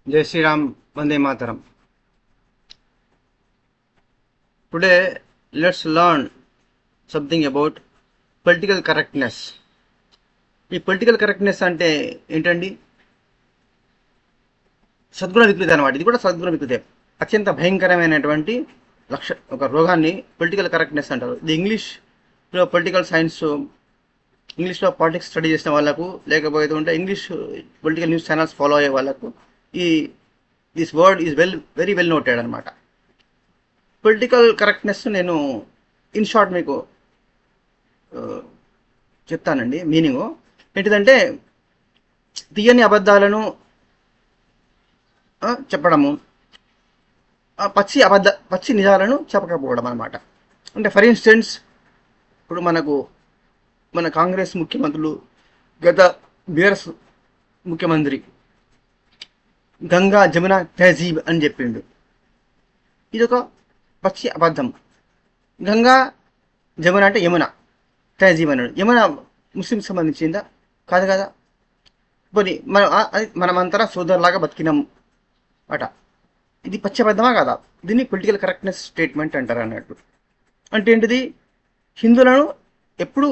Jai Shri Ram, Vande Mataram. Today, let's learn something about political correctness. ఈ political correctness అంటే ఏంటండి? సద్గుణ వికృతి అనమాట. ఇది కూడా సద్గుణ వికృతే. అత్యంత భయంకరమైనటువంటి ఒక రోగాన్ని పొలిటికల్ కరెక్ట్నెస్ అంటారు. ఇది ఇంగ్లీష్లో పొలిటికల్ సైన్స్, ఇంగ్లీష్లో పాలిటిక్స్ స్టడీ చేసిన వాళ్ళకు, లేకపోతే ఉంటే English political news channels follow అయ్యే వాళ్ళకు ఈ this word is very well noted అనమాట. పొలిటికల్ కరెక్ట్నెస్ నేను ఇన్ షార్ట్ మీకు చెప్తానండి. మీనింగు ఏంటిదంటే, తీయని అబద్ధాలను చెప్పడము, పచ్చి నిజాలను చెప్పకపోవడం అనమాట. అంటే ఫర్ ఇన్స్టెన్స్, ఇప్పుడు మన కాంగ్రెస్ ముఖ్యమంత్రులు, గత బీఆర్ఎస్ ముఖ్యమంత్రి గంగా జమున తహజీబ్ అని చెప్పిండు. ఇది ఒక పచ్చి అబద్ధం. గంగా జమున అంటే యమున, తహజీబ్ అన్నాడు. యమున ముస్లింకి సంబంధించిందా? కాదు కదా. పోనీ మనమంతా సోదరులాగా బతికినాం అట. ఇది పచ్చి అబద్ధమా కాదా? దీన్ని పొలిటికల్ కరెక్ట్నెస్ స్టేట్మెంట్ అంటారు అన్నట్టు. అంటే ఏంటిది? హిందువులను ఎప్పుడు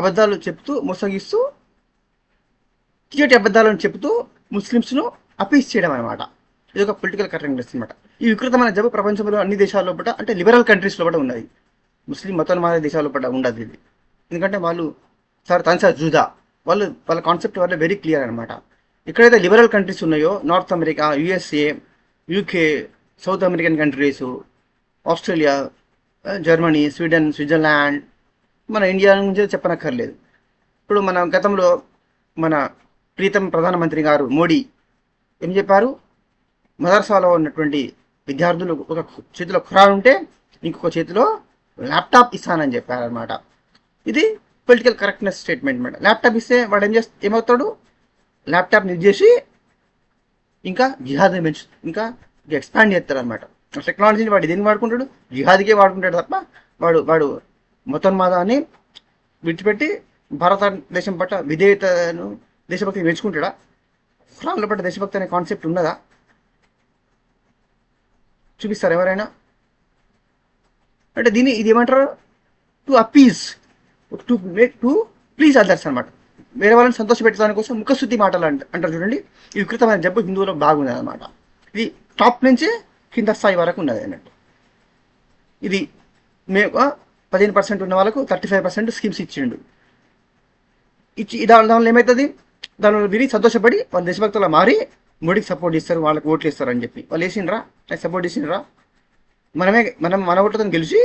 అబద్ధాలు చెప్తూ మోసగిస్తూ, తీయటి అబద్ధాలను చెబుతూ ముస్లిమ్స్ను అపీస్ చేయడం అనమాట. ఇది ఒక పొలిటికల్ కరెక్ట్నెస్ అనమాట. ఈ వికృతమైన జబ్బు ప్రపంచంలో అన్ని దేశాల లోపల, అంటే లిబరల్ కంట్రీస్ లోపల ఉన్నది. ముస్లిం మతోన్మాద దేశాల లోపల ఉండదు ఇది. ఎందుకంటే వాళ్ళు తన్సా జూదా, వాళ్ళ కాన్సెప్ట్ వల్ల వెరీ క్లియర్ అనమాట. ఎక్కడైతే లిబరల్ కంట్రీస్ ఉన్నాయో, north America, USA, UK, south American countries, Australia, Germany, Sweden, Switzerland, మన ఇండియా నుంచి చెప్పనక్కర్లేదు. ఇప్పుడు మన గతంలో మన ప్రీతం ప్రధానమంత్రి గారు మోడీ ఏం చెప్పారు? మదర్సాలో ఉన్నటువంటి విద్యార్థులు ఒక చేతిలో ఖురాన్ ఉంటే ఇంకొక చేతిలో ల్యాప్టాప్ ఇస్తానని చెప్పారనమాట. ఇది పొలిటికల్ కరెక్ట్నెస్ స్టేట్మెంట్ అనమాట. ల్యాప్టాప్ ఇస్తే వాడు ఏమవుతాడు? ల్యాప్టాప్ని యూజ్ చేసి ఇంకా జిహాద్ ఇంకా ఎక్స్పాండ్ చేస్తారు అనమాట. టెక్నాలజీని వాడు దేనికి వాడుకుంటాడు? జిహాద్కే వాడుకుంటాడు తప్ప వాడు మతోన్మాదాన్ని విడిచిపెట్టి భారతదేశం పట్ల విధేయతను, దేశభక్తిని నేర్చుకుంటాడా? ఖురాన్లో పట్ల దేశభక్తి అనే కాన్సెప్ట్ ఉన్నదా? చూపిస్తారు ఎవరైనా? అంటే ఇది ఏమంటారు? To appease, to please others అనమాట. వేరే వాళ్ళని సంతోషపెట్టడానికి కోసం ముఖశుద్ధి మాటలు అంటారు చూడండి. ఈ వికృతమైన జబ్బు హిందువులో బాగున్నది అనమాట. ఇది టాప్ నుంచి కింద స్థాయి వరకు ఉన్నది అన్నట్టు. ఇది 15% ఉన్న వాళ్ళకు 35% స్కీమ్స్ ఇచ్చిండు. దానివల్ల ఏమవుతుంది? దానివల్ల విని సంతోషపడి వాళ్ళ దేశభక్తులు మారి మోడీకి సపోర్ట్ చేస్తారు, వాళ్ళకి ఓట్లు ఇస్తారు అని చెప్పి. వాళ్ళు వేసిండ్రా? సపోర్ట్ చేసిండ్రా? మన ఓట్లతో గెలిచి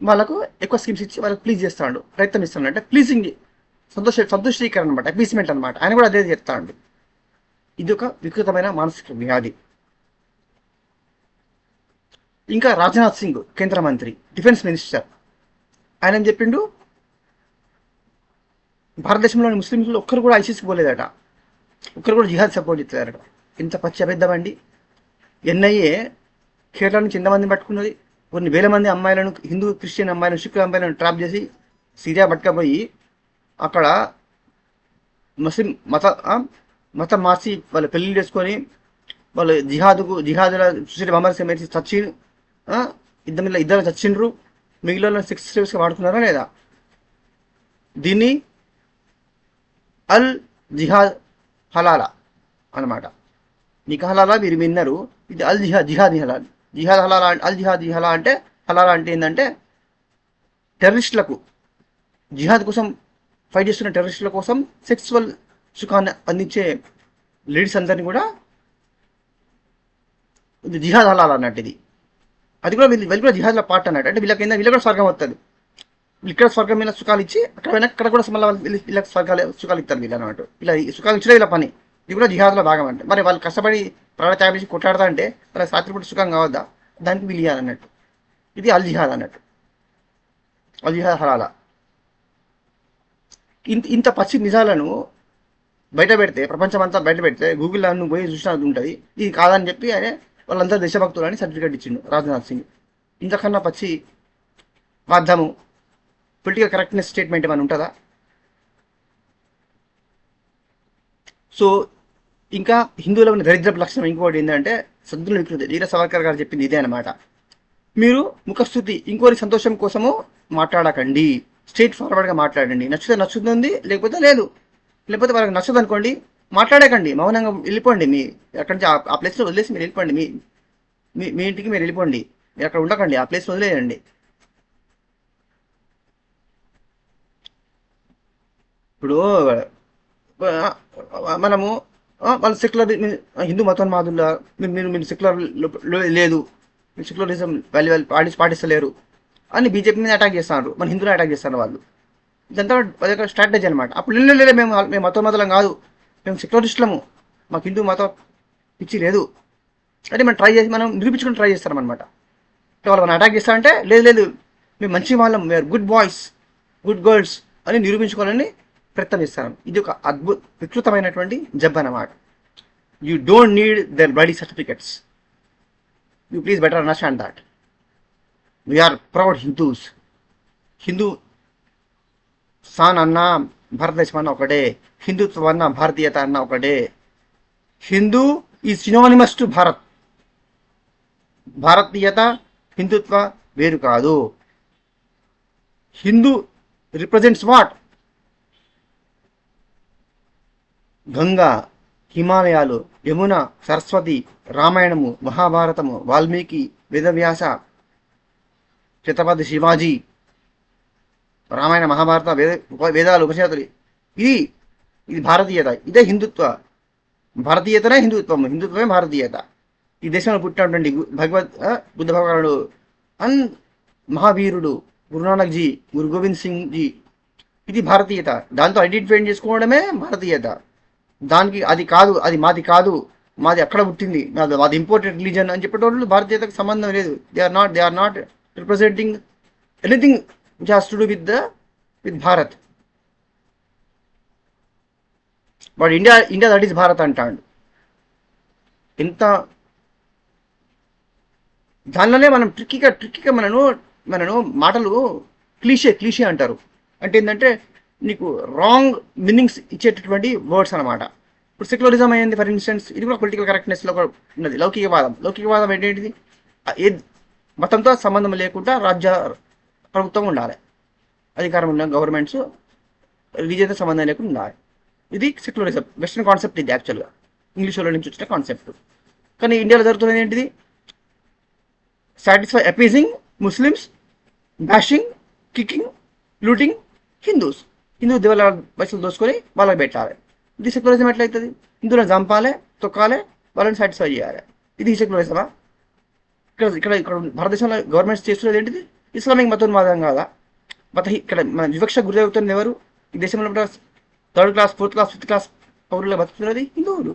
వాళ్ళకు ఎక్కువ స్కీమ్స్ ఇచ్చి వాళ్ళకి ప్లీజ్ చేస్తాడు, ప్రయత్నం ఇస్తాడు. అంటే ప్లీజింగ్, సంతోషీకరణ అనమాట, అపీస్మెంట్ అనమాట. ఆయన కూడా అదే చేస్తాడు. ఇది ఒక వికృతమైన మానసిక వ్యాధి. ఇంకా రాజ్నాథ్ సింగ్, కేంద్ర మంత్రి, డిఫెన్స్ మినిస్టర్, ఆయన ఏం చెప్పిండు? భారతదేశంలోని ముస్లింలు ఒక్కరు కూడా ఐసీసీకి పోలేదట, ఒక్కరు కూడా జిహాద్ సపోర్ట్ ఇస్తారట. ఇంత పచ్చి అబద్ధమండి. ఎన్ఐఏ కేరళ నుంచి ఎంతమందిని పట్టుకున్నది? కొన్ని వేల మంది అమ్మాయిలను, హిందూ క్రిస్టియన్ అమ్మాయిలను, సిక్ అమ్మాయిలను ట్రాప్ చేసి సిరియా పట్టుకపోయి అక్కడ ముస్లిం మతం మార్చి వాళ్ళు పెళ్లి చేసుకొని వాళ్ళు జిహాదుల సుశీల బొమ్మలు సమేసి చచ్చి ఇద్దరు చచ్చిండ్రు. మిగిలిన సెక్స్ స్లేవ్స్గా వాడుతున్నారా లేదా? దీన్ని అల్ జిహాద్ హలాలా అనమాట. నికా హలాలా మీరు విన్నారు. ఇది అల్ జిహాద్ హలాల్. జిహాద్ హలాలా, అల్ జిహాద్ హలాలా అంటే ఏంటంటే, టెర్రరిస్టులకు, జిహాద్ కోసం ఫైట్ చేస్తున్న టెర్రరిస్టుల కోసం సెక్సువల్ సుఖాన్ని అందించే లేడీస్ అందరినీ కూడా జిహాద్ హలాల్ అన్నట్టు. ఇది అది కూడా వీళ్ళు కూడా జిహాద్లో పార్ట్ అన్నట్టు. అంటే వీళ్ళకి కూడా స్వర్గం వస్తుంది. ఇక్కడ స్వర్గం మీద సుఖాలు ఇచ్చి అక్కడ కూడా మళ్ళీ వీళ్ళకి సుఖాలు ఇస్తారు వీళ్ళు అన్నమాట. ఇలా సుఖాలు ఇచ్చడం వీళ్ళ పని. ఇది కూడా జిహాద్లో భాగం అంటే. మరి వాళ్ళు కష్టపడి ప్రాణ చేసి కొట్లాడతా అంటే వాళ్ళకి రాత్రిపూట సుఖం కావద్దా? దానికి వీళ్ళు ఇవ్వాలన్నట్టు. ఇది అల్ జిహాద్ అన్నట్టు, అల్ జిహాద్ హలాలా. ఇంత పచ్చి నిజాలను బయట పెడితే, ప్రపంచమంతా బయట పెడితే, గూగుల్లో నువ్వు పోయి చూసినా ఉంటుంది. ఇది కాదని చెప్పి ఆయన వాళ్ళందరూ దేశభక్తులు అని సర్టిఫికేట్ ఇచ్చిండు రాజ్నాథ్ సింగ్. ఇంతకన్నా పచ్చి అబద్ధము పొలిటికల్ కరెక్ట్నెస్ స్టేట్మెంట్ ఏమైనా ఉంటుందా? సో ఇంకా హిందువుల ఉన్న దరిద్రపు లక్షణం ఇంకోటి ఏంటంటే సద్గుణ వికృతి. వీర సావర్కర్ గారు చెప్పింది ఇదే అనమాట. మీరు ముఖస్థుతి ఇంకోరి సంతోషం కోసము మాట్లాడకండి, స్ట్రైట్ ఫార్వర్డ్గా మాట్లాడండి. నచ్చితే నచ్చుతుంది, లేకపోతే లేదు. లేకపోతే వాళ్ళకి నచ్చదు అనుకోండి, మాట్లాడకండి, మౌనంగా వెళ్ళిపోండి. మీ అక్కడి నుంచి ఆ ప్లేస్లో వదిలేసి మీరు వెళ్ళిపోండి. మీ మీ మీ ఇంటికి మీరు వెళ్ళిపోండి, మీరు అక్కడ ఉండకండి, ఆ ప్లేస్ వదిలేయండి. ఇప్పుడు మనము వాళ్ళు సెక్యులర్ హిందూ మతోన్మాదుల మీరు సెక్యులర్ లేదు, మీరు సెక్యులరిజం వాల్యూ పాటిస్తలేరు అని బీజేపీ మీద అటాక్ చేస్తున్నారు, మన హిందువులు అటాక్ చేస్తున్నారు వాళ్ళు. ఇదంతా అదొక స్ట్రాటజీ అనమాట. అప్పుడు లేదు, మేము మతోన్మాదులం కాదు, మేము సెక్యులరిస్టులము, మాకు హిందూ మతం పిచ్చి లేదు అంటే మనం నిరూపించుకుని ట్రై చేస్తాం అనమాట. వాళ్ళు మనం అటాక్ చేస్తారంటే లేదు లేదు మేము మంచి వాళ్ళం, we are good boys, good girls అని నిరూపించుకోవాలని ప్రయత్నం చేస్తాను. ఇది ఒక వికృతమైనటువంటి జబ్ అన్నమాట. You don't need their bloody certificates. You please better understand that. We are proud Hindus. Hindu సాన్ అన్న భారతదేశం అన్న ఒకటే, హిందుత్వం అన్న భారతీయత అన్న ఒకటే. Hindu is synonymous to Bharat. భారతీయత హిందుత్వ వేరు కాదు. Hindu represents what? గంగా, హిమాలయాలు, యమున, సరస్వతి, రామాయణము, మహాభారతము, వాల్మీకి, వేదవ్యాస, ఛత్రపతి శివాజీ, రామాయణ మహాభారత వేదాలు, ఉపనిషత్తులు. ఇది ఇది భారతీయత, ఇదే హిందుత్వ. భారతీయతనే హిందుత్వం, హిందుత్వమే భారతీయత. ఈ దేశంలో పుట్టినటువంటి బుద్ధ భగవానుడు అన్ మహావీరుడు గురునానక్ జీ, గురు గోవింద్ సింగ్ జీ, ఇది భారతీయత. దాంతో ఐడెంటిఫై చేసుకోవడమే భారతీయత. దానికి అది కాదు, అది మాది కాదు, మాది అక్కడ పుట్టింది, మాది ఇంపోర్టెడ్ రిలీజన్ అని చెప్పేటోళ్ళు భారతీయతకు సంబంధం లేదు. They are not representing anything which has to do with Bharat. వాడు ఇండియా దట్ ఈస్ భారత్ అంటాడు. ఎంత దానిలోనే మనం ట్రిక్కీగా మనను మాటలు క్లీషే అంటారు. అంటే ఏంటంటే నీకు రాంగ్ మీనింగ్స్ ఇచ్చేటటువంటి వర్డ్స్ అనమాట. ఇప్పుడు సెక్యులరిజం అయ్యింది ఫర్ ఇన్స్టెన్స్, ఇది కూడా పొలిటికల్ కరెక్ట్నెస్లో కూడా ఉన్నది. లౌకికవాదం ఏంటిది? ఏ మతంతో సంబంధం లేకుండా రాజ్య ప్రభుత్వం ఉండాలి, అధికారం ఉన్న గవర్నమెంట్స్ రిలీజియన్తో సంబంధం లేకుండా ఉండాలి. ఇది సెక్యులరిజం, వెస్ట్రన్ కాన్సెప్ట్. ఇది యాక్చువల్గా ఇంగ్లీష్లో నుంచి వచ్చిన కాన్సెప్ట్. కానీ ఇండియాలో జరుగుతున్నది ఏంటిది? Satisfy appeasing Muslims, bashing, kicking, looting Hindu దేవాలయ పైసలు దోసుకొని వాళ్ళకి పెట్టాలి. ఇది సెక్యులరిజం ఎట్లయితుంది? హిందువులను చంపాలి, తొక్కాలి, వాళ్ళని సాటిస్ఫై చేయాలి. ఇది సెక్యులరిజమా? ఇక్కడ భారతదేశంలో గవర్నమెంట్స్ చేస్తున్నది ఏంటిది? ఇస్లామిక్ మతోన్మాదం కాదా? ఇక్కడ మన వివక్ష గురవుతున్నది ఎవరు? ఈ దేశంలో third class, fourth class, fifth class పౌరులు బతుకుతున్నది హిందువులు.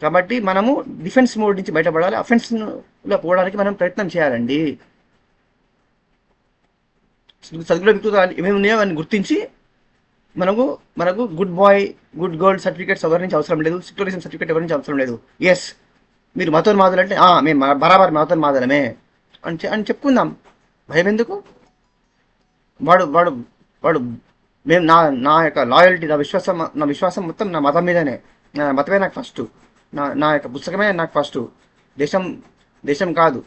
కాబట్టి మనము డిఫెన్స్ మోడ్ నుంచి బయటపడాలి, అఫెన్స్లో పోవడానికి మనం ప్రయత్నం చేయాలండి. సద్గుణ వికృతాలు ఏమేమి ఉన్నాయో అని గుర్తించి మనకు good boy, good girl certificates ఎవరి నుంచి అవసరం లేదు, సెక్యులరిజం సర్టిఫికేట్ ఎవరి నుంచి అవసరం లేదు. ఎస్, మీరు మతోన్మాదులు అంటే మేము బరాబర్ మతోన్మాదులమే అని చెప్పుకుందాం. భయం ఎందుకు? వాడు మేము నా యొక్క లాయల్టీ, నా విశ్వాసం మొత్తం నా మతం మీదనే. నా మతమే నాకు ఫస్ట్, నా యొక్క పుస్తకమే నాకు ఫస్ట్, దేశం కాదు.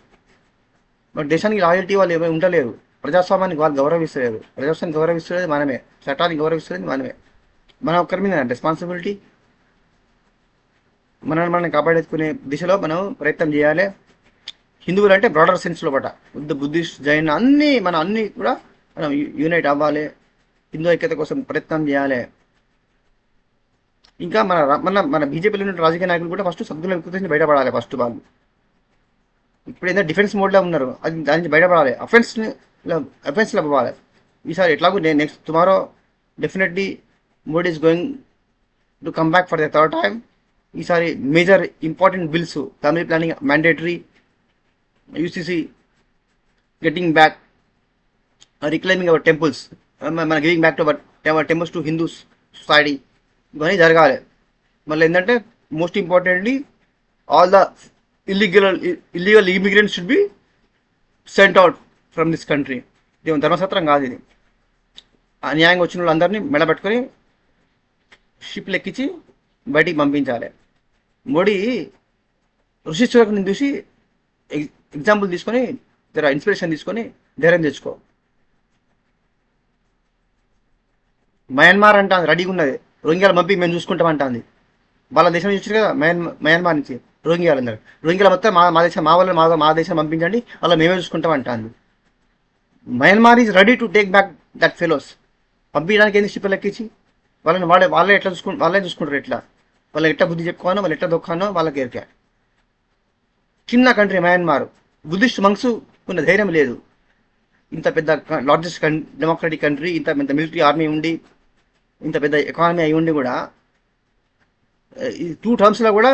బట్ దేశానికి లాయల్టీ వాళ్ళు ఏమీ ఉండలేరు, ప్రజాస్వామ్యానికి వాళ్ళు గౌరవిస్తలేరు. ప్రజాస్వామ్యాన్ని గౌరవిస్తున్నది మనమే, చట్టాన్ని గౌరవిస్తున్నది మనమే. మన ఒక్కరి మీద రెస్పాన్సిబిలిటీ. మనం కాపాడేసుకునే దిశలో మనం ప్రయత్నం చేయాలి. హిందువులు అంటే బ్రాడర్ సెన్స్లో పట బుద్ధిస్ట్, జైన్ అన్నీ కూడా మనం యూనైట్ అవ్వాలి, హిందూ ఐక్యత కోసం ప్రయత్నం చేయాలి. ఇంకా మన బీజేపీలో ఉన్న రాజకీయ నాయకులు కూడా ఫస్ట్ సద్గుణ వికృతి నుంచి బయటపడాలి. ఫస్ట్ వాళ్ళు ఇప్పుడు ఏదైనా డిఫెన్స్ మోడ్లో ఉన్నారు, దాని నుంచి బయటపడాలి, అఫెన్స్లో అవ్వాలి. ఈసారి ఎట్లాగో next tomorrow definitely Modi is going to come back for the third time. ఈసారి major important bills, family planning mandatory, UCC getting back, reclaiming our temples, మన giving back to our temples to Hindu society, ఇవన్నీ జరగాలి. మళ్ళీ ఏంటంటే most importantly all the illegal immigrants should be sent out from this country. ఇది ధర్మసత్రం కాదు, ఇది అన్యాయంగా వచ్చిన వాళ్ళందరినీ మెడబెట్టుకొని షిప్లు ఎక్కించి బయటికి పంపించాలి. మోడీ ఋషి సునక్ని చూసి ఎగ్జాంపుల్ తీసుకొని జర ఇన్స్పిరేషన్ తీసుకొని ధైర్యం తెచ్చుకో. మయన్మార్ అంటాంది రెడీగా ఉన్నది, రోహింగ్యాలు పంపి మేము చూసుకుంటాం అంటాంది. వాళ్ళ దేశం నుంచి వచ్చారు కదా మయన్మార్ నుంచి రోహింగ్యాలు అందరు. రోహింగ్యాల మొత్తం మా దేశం మా వాళ్ళు మా దేశం పంపించండి, వాళ్ళ మేమే చూసుకుంటాం అంటాంది. Myanmar is ready to take back that fellows. పంపించడానికి ఏంది షిప్ లెక్కించి వాళ్ళని వాళ్ళే ఎట్లా వాళ్ళే చూసుకుంటారు. ఎట్లా వాళ్ళకి ఎట్లా బుద్ధి చెప్పుకోనో, వాళ్ళు ఎట్లా దొక్కానో వాళ్ళకి ఎరికా. చిన్న కంట్రీ మయన్మార్, బుద్ధిస్ట్ మంక్స్ ఉన్న ధైర్యం లేదు. ఇంత పెద్ద లార్జెస్ట్ డెమోక్రటిక్ కంట్రీ, ఇంత పెద్ద మిలిటరీ ఆర్మీ ఉండి, ఇంత పెద్ద ఎకానమీ అయి ఉండి కూడా ఈ 2 టర్మ్స్లో కూడా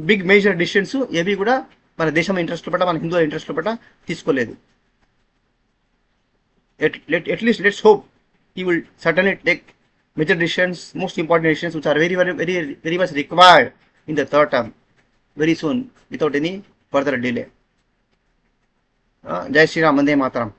బిగ్ మేజర్ డిసిషన్స్ ఏవి కూడా మన దేశం ఇంట్రెస్ట్ పట్ల, మన హిందువుల ఇంట్రెస్ట్ పట్ల తీసుకోలేదు. At least let's hope he will certainly take major decisions, most important decisions which are very much required in the third term very soon without any further delay. Jai Shri Ram, Vande Mataram.